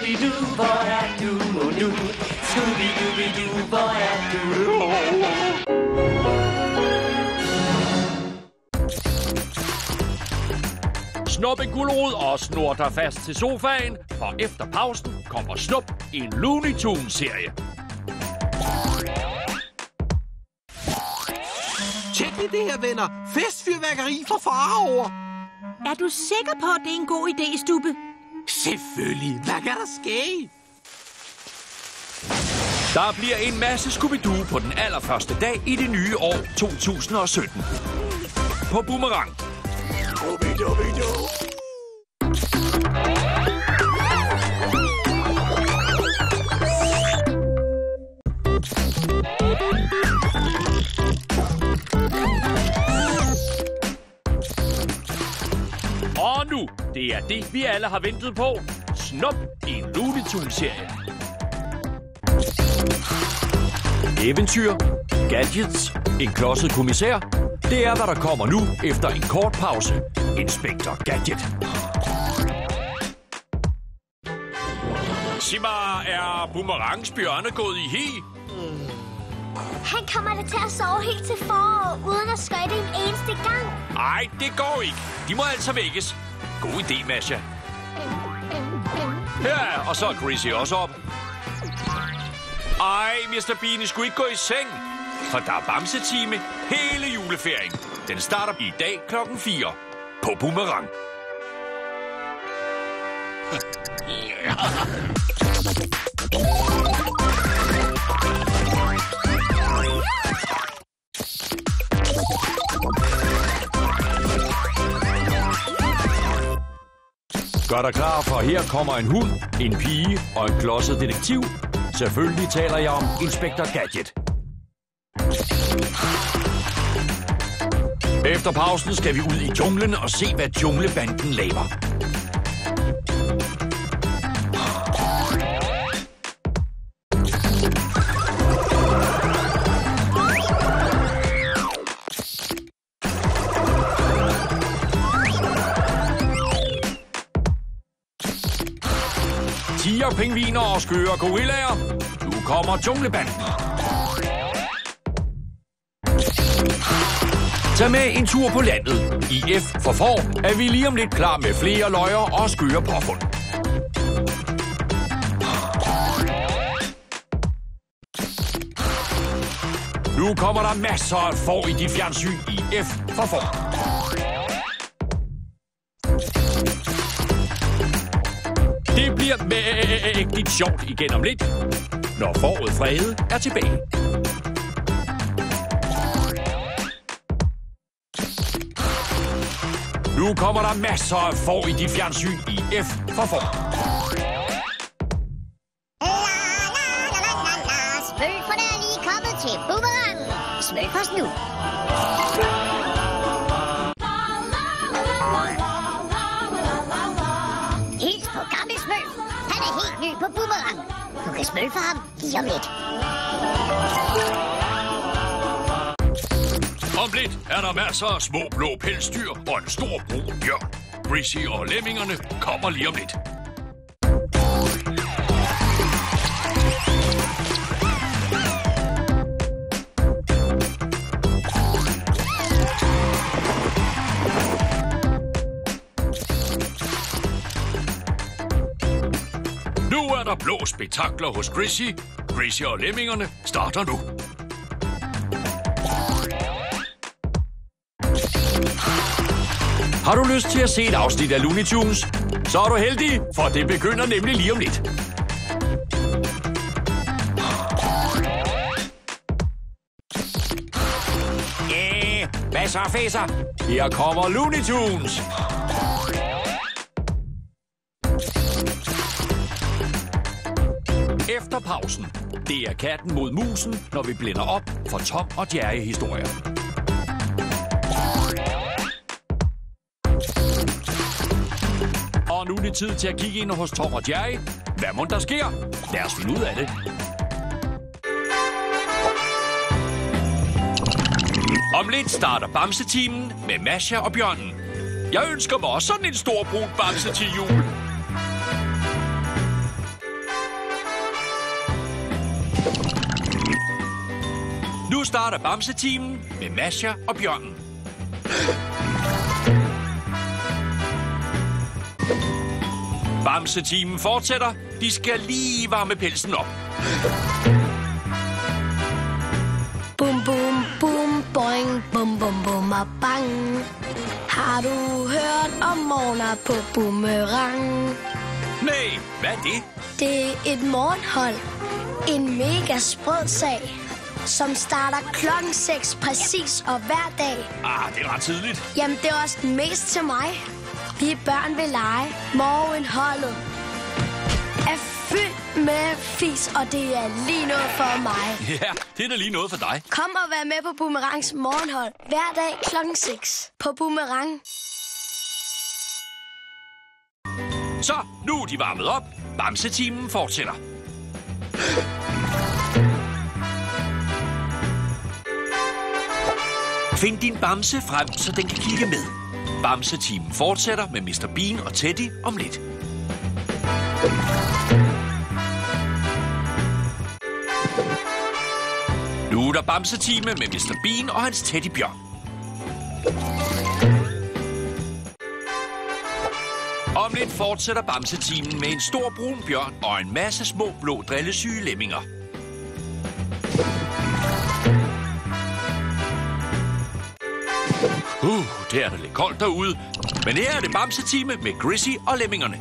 Scooby-Doo, hvor er du nu? Scooby-Dooby-Doo, hvor er du? Snup en gulerod og snor dig fast til sofaen, for efter pausen kommer Snup i en Looney Tunes-serie. Tjek lige det her, venner. Festfyrværkeri for faraoer. Er du sikker på, at det er en god idé, Stubbe? Selvfølgelig. Hvad kan der ske? Der bliver en masse Scooby-Doo på den allerførste dag i det nye år 2017. På Boomerang. Scooby-Dooby-Doo. Og nu, det er det, vi alle har ventet på. Snup i en Looney Tunes-serie. Eventyr, gadgets, en klodset kommissær. Det er, hvad der kommer nu efter en kort pause. Inspektor Gadget. Sig mig, er Boomerangs bjørne gået i hi? Han kommer da til at sove helt til forår, uden at skøjte en eneste gang. Ej, det går ikke. De må altså vækkes. God idé, Masha. Ja, og så er Chrissy også op. Ej, Mr. Bean, I skulle ikke gå i seng. For der er bamsetime hele juleferien. Den starter i dag klokken 4 på Boomerang. Gør dig klar, for her kommer en hund, en pige og en klodset detektiv. Selvfølgelig taler jeg om Inspektor Gadget. Efter pausen skal vi ud i junglen og se, hvad junglebanden laver. Tiger, pingviner og skøre gorillaer. Nu kommer junglebanden. Tag med en tur på landet. I F for får er vi lige om lidt klar med flere løjer og skøre påfund. Nu kommer der masser af får i dit fjernsyn i F for får. Det bliver mægtigt sjovt igen om lidt, når fåret Frede er tilbage. Nu kommer der masser af får i dit fjernsyn i F for får. Smølferne er lige kommet til Boomerang. Smølf os nu. Hils på gammel Smølf. Han er helt ny på Boomerang. Du kan smølfe ham lige om lidt. Om lidt er der masser af små blå pelsdyr og en stor brun bjørn. Chrissy og lemmingerne kommer lige om lidt. Nu er der blå spektakler hos Chrissy. Chrissy og lemmingerne starter nu. Har du lyst til at se et afsnit af Looney Tunes? Så er du heldig, for det begynder nemlig lige om lidt. Hvad så, fæser? Her kommer Looney Tunes. Efter pausen. Det er katten mod musen, når vi blænder op for Tom og Jerry-historier. Og nu er det tid til at kigge ind hos Tom og Jerry. Hvad må der sker? Lad os finde ud af det. Om lidt starter Bamsetimen med Masha og Bjørnen. Jeg ønsker mig også sådan en stor brun bamse til jul. Nu starter Bamse-timen med Masha og bjørnen. Bamse-timen fortsætter. De skal lige varme pelsen op. Bum bum bum boing, bum bum bum og bang. Har du hørt om morgener på Boomerang? Nej, hvad er det? Det er et morgenhold. En mega sprød sag, som starter klokken 6 præcis og hver dag. Det er ret tidligt. Jamen, det er også den mest til mig. Vi børn vil lege. Morgenholdet er fyldt med fis, og det er lige noget for mig. Ja, det er da lige noget for dig. Kom og vær med på Boomerangs morgenhold hver dag klokken 6 på Boomerang. Så, nu er de varmet op. Bamse-timen fortsætter. Find din bamse frem, så den kan kigge med. Bamse-timen fortsætter med Mr. Bean og Teddy om lidt. Nu er der Bamse-time med Mr. Bean og hans teddybjørn. Om lidt fortsætter Bamse-timen med en stor brun bjørn og en masse små blå drillesyge lemminger. Det er da lidt koldt derude. Men her er det Bamse-time med Grizzy og lemmingerne.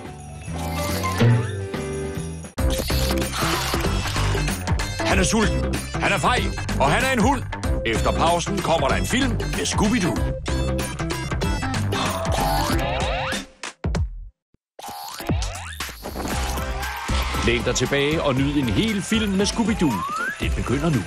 Han er sulten, han er fej, og han er en hund. Efter pausen kommer der en film med Scooby-Doo. Læn dig tilbage og nyd en hel film med Scooby-Doo. Det begynder nu.